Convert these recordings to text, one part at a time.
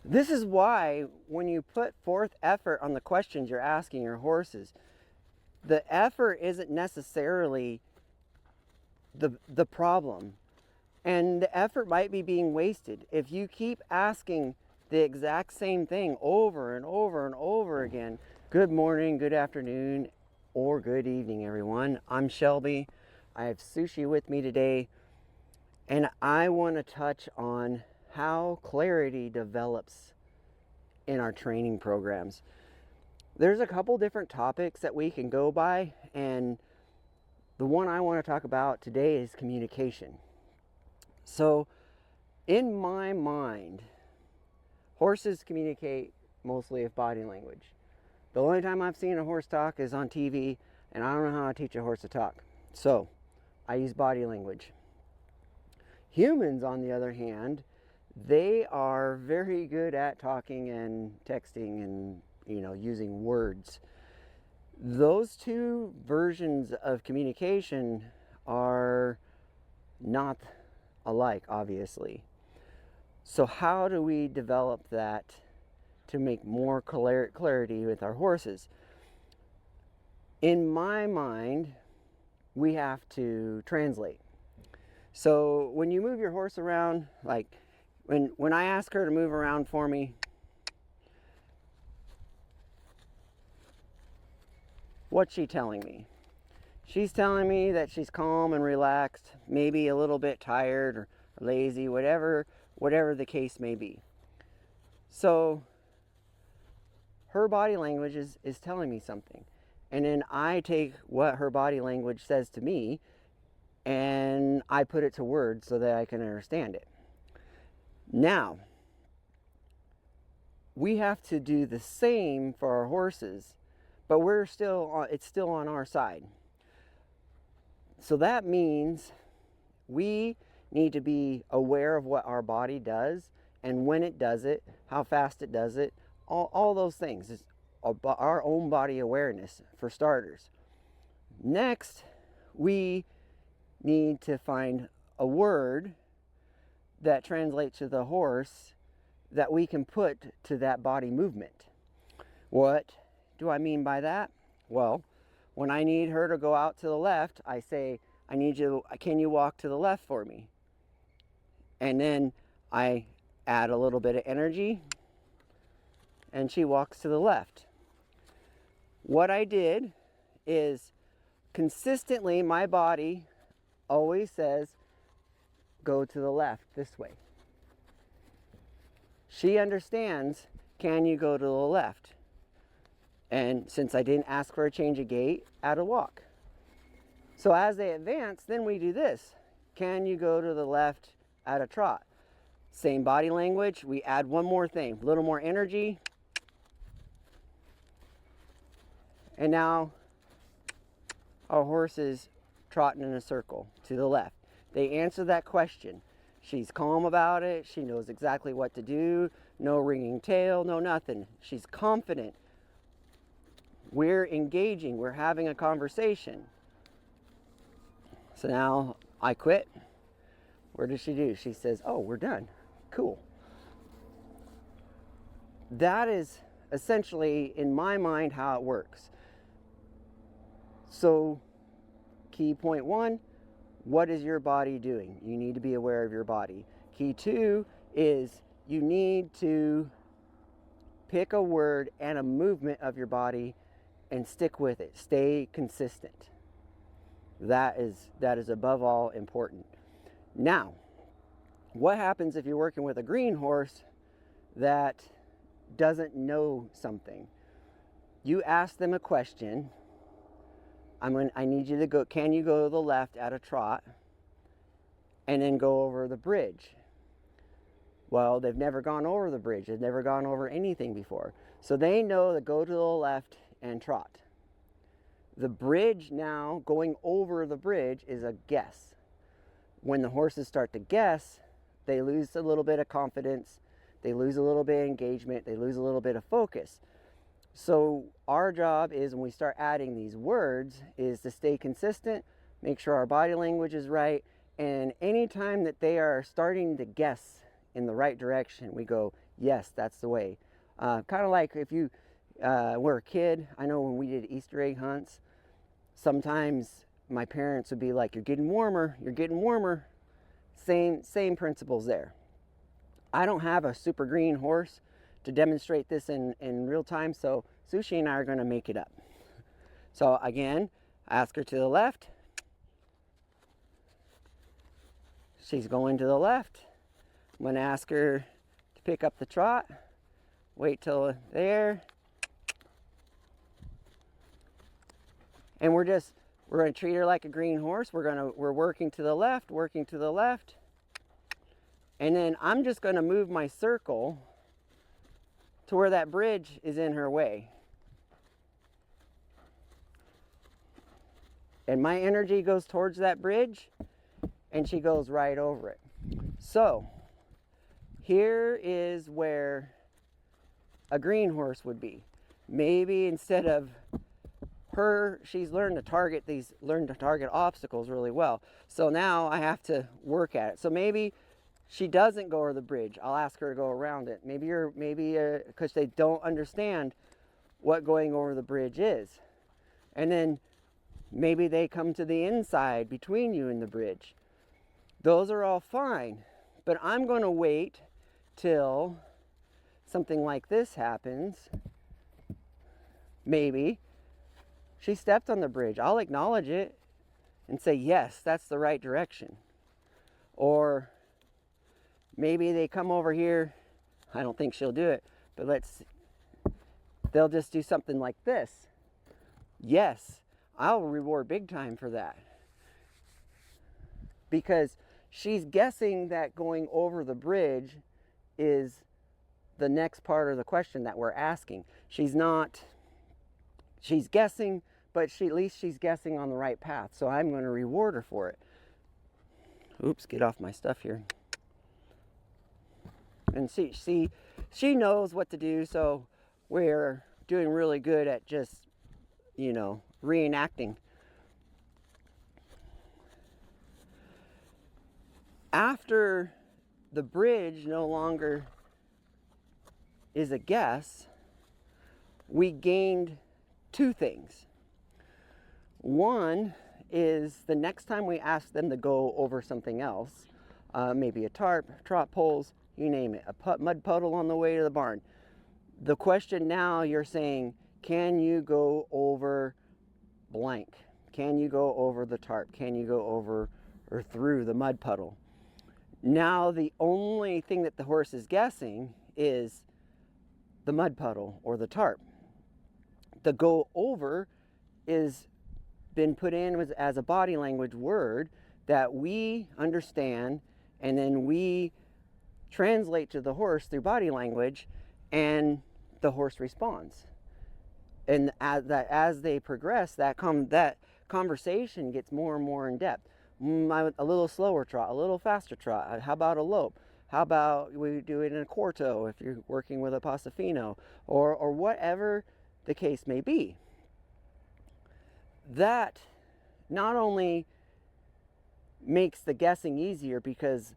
This is why when you put forth effort on the questions you're asking your horses, the effort isn't necessarily the problem. And the effort might be being wasted. If you keep asking the exact same thing over and over and over again, good morning, good afternoon, or good evening, everyone. I'm Shelby. I have Sushi with me today, and I want to touch on how clarity develops in our training programs. There's a couple different topics that we can go by, and the one I want to talk about today is communication. So, in my mind, horses communicate mostly with body language. The only time I've seen a horse talk is on TV, and I don't know how to teach a horse to talk. So, I use body language. Humans, on the other hand, they are very good at talking and texting and, using words. Those two versions of communication are not alike, obviously. So how do we develop that to make more clarity with our horses? In my mind, we have to translate. So when you move your horse around, like when I ask her to move around for me, what's she telling me? She's telling me that she's calm and relaxed, maybe a little bit tired or lazy, whatever the case may be. So her body language is telling me something. And then I take what her body language says to me and I put it to words so that I can understand it. Now, we have to do the same for our horses, but it's still on our side. So that means we need to be aware of what our body does and when it does it, how fast it does it, all those things. It's our own body awareness for starters. Next, we need to find a word that translates to the horse that we can put to that body movement. What do I mean by that? Well, when I need her to go out to the left, I say, can you walk to the left for me? And then I add a little bit of energy and she walks to the left. What I did is consistently my body always says, go to the left this way. She understands, can you go to the left? And since I didn't ask for a change of gait, add a walk. So as they advance, then we do this. Can you go to the left at a trot? Same body language, we add one more thing, a little more energy. And now our horse is trotting in a circle to the left. They answer that question. She's calm about it. She knows exactly what to do. No ringing tail, no nothing. She's confident. We're engaging. We're having a conversation. So now I quit. What does she do? She says, oh, we're done. Cool. That is essentially, in my mind, how it works. So, key point one, what is your body doing? You need to be aware of your body. Key two is you need to pick a word and a movement of your body and stick with it. Stay consistent. That is above all important. Now, what happens if you're working with a green horse that doesn't know something? You ask them a question. I need you to go, can you go to the left at a trot? And then go over the bridge. Well, they've never gone over the bridge. They've never gone over anything before. So they know to go to the left and trot. The bridge now, going over the bridge, is a guess. When the horses start to guess, they lose a little bit of confidence. They lose a little bit of engagement. They lose a little bit of focus. So our job is, when we start adding these words, is to stay consistent, make sure our body language is right, and anytime that they are starting to guess in the right direction, we go, Yes, that's the way. Kind of like if you were a kid. I know when we did Easter egg hunts, sometimes my parents would be like, you're getting warmer, you're getting warmer. Same principles there. I don't have a super green horse to demonstrate this in real time, so Sushi and I are going to make it up. So again, ask her to the left. She's going to the left. I'm going to ask her to pick up the trot. Wait till there. And we're going to treat her like a green horse. We're working to the left, working to the left. And then I'm just going to move my circle to where that bridge is in her way. And my energy goes towards that bridge, and she goes right over it. So here is where a green horse would be. Maybe instead of her, she's learned to target obstacles really well. So now I have to work at it. So maybe she doesn't go over the bridge. I'll ask her to go around it. Maybe because they don't understand what going over the bridge is. And then maybe they come to the inside between you and the bridge. Those are all fine. But I'm going to wait till something like this happens. Maybe she stepped on the bridge. I'll acknowledge it and say, yes, that's the right direction. Or maybe they come over here. I don't think she'll do it, but they'll just do something like this. Yes, I'll reward big time for that. Because she's guessing that going over the bridge is the next part of the question that we're asking. She's guessing, but at least she's guessing on the right path. So I'm going to reward her for it. Oops, get off my stuff here. And she knows what to do, so we're doing really good at just, reenacting. After the bridge no longer is a guess, we gained two things. One is the next time we ask them to go over something else, maybe a tarp, trot poles, you name it, a mud puddle on the way to the barn. The question now you're saying, can you go over blank? Can you go over the tarp? Can you go over or through the mud puddle? Now the only thing that the horse is guessing is the mud puddle or the tarp. The go over is been put in as a body language word that we understand, and then we translate to the horse through body language, and the horse responds. And as they progress, that conversation gets more and more in depth. A little slower trot, a little faster trot. How about a lope? How about we do it in a quarto if you're working with a Pasofino, or whatever the case may be. That not only makes the guessing easier, because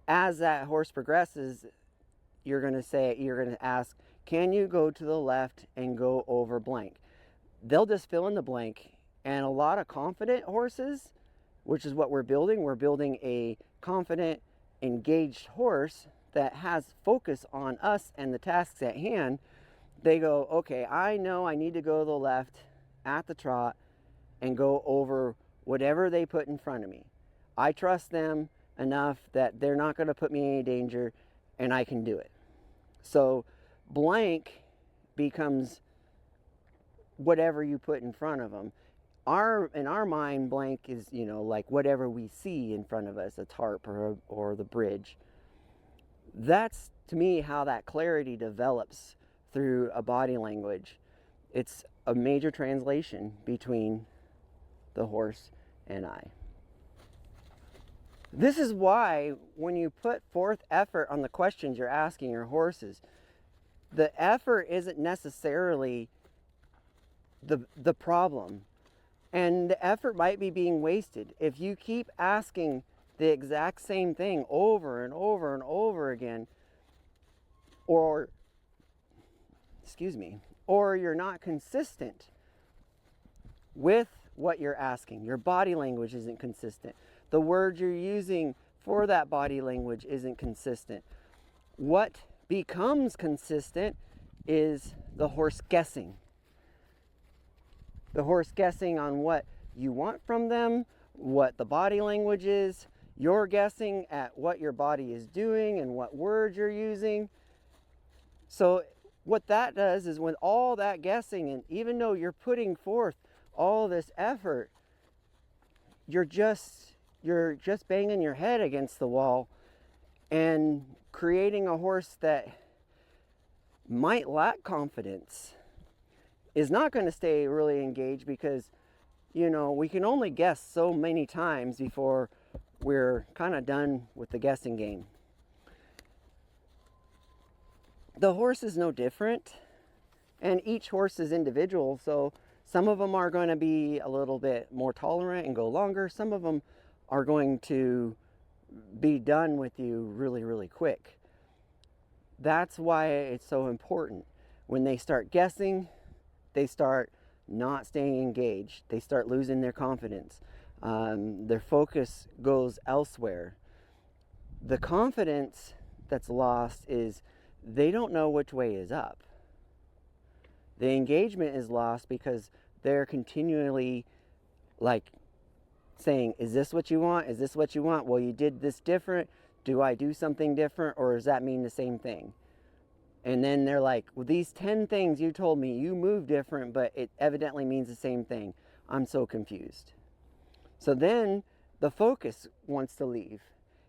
as that horse progresses, you're going to ask, can you go to the left and go over blank? They'll just fill in the blank. And a lot of confident horses, which is what we're building a confident, engaged horse that has focus on us and the tasks at hand. They go, okay, I know I need to go to the left at the trot and go over whatever they put in front of me. I trust them enough that they're not going to put me in any danger, and I can do it. So blank becomes whatever you put in front of them. In our mind, blank is, like whatever we see in front of us, a tarp or the bridge. That's, to me, how that clarity develops through a body language. It's a major translation between the horse and I. This is why when you put forth effort on the questions you're asking your horses, the effort isn't necessarily the problem. And the effort might be being wasted. If you keep asking the exact same thing over and over and over again, or, excuse me, or you're not consistent with what you're asking. Your body language isn't consistent. The words you're using for that body language isn't consistent. What becomes consistent is the horse guessing. The horse guessing on what you want from them, what the body language is. You're guessing at what your body is doing and what words you're using. So what that does is, when all that guessing, and even though you're putting forth all this effort, you're just banging your head against the wall and creating a horse that might lack confidence, is not going to stay really engaged, because, you know, we can only guess so many times before we're kind of done with the guessing game. The horse is no different, and each horse is individual, so some of them are going to be a little bit more tolerant and go longer. Some of them are going to be done with you really, really quick. That's why it's so important. When they start guessing, they start not staying engaged. They start losing their confidence. Their focus goes elsewhere. The confidence that's lost is they don't know which way is up. The engagement is lost because they're continually like saying, is this what you want? Is this what you want? Well, you did this different. Do I do something different, or does that mean the same thing? And then they're like, well, these 10 things you told me, you move different, but it evidently means the same thing. I'm so confused. So then the focus wants to leave.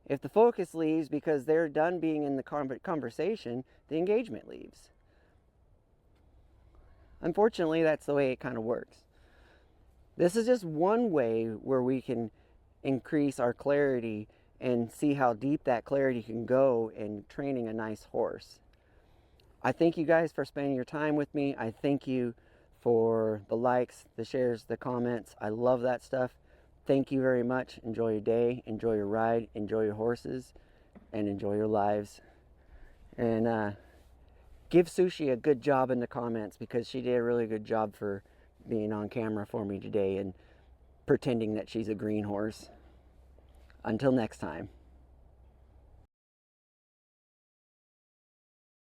If the focus leaves because they're done being in the conversation, the engagement leaves. Unfortunately, that's the way it kind of works. This is just one way where we can increase our clarity and see how deep that clarity can go in training a nice horse. I thank you guys for spending your time with me. I thank you for the likes, the shares, the comments. I love that stuff. Thank you very much. Enjoy your day, enjoy your ride, enjoy your horses, and enjoy your lives. And give Sushi a good job in the comments, because she did a really good job for being on camera for me today and pretending that she's a green horse. Until next time.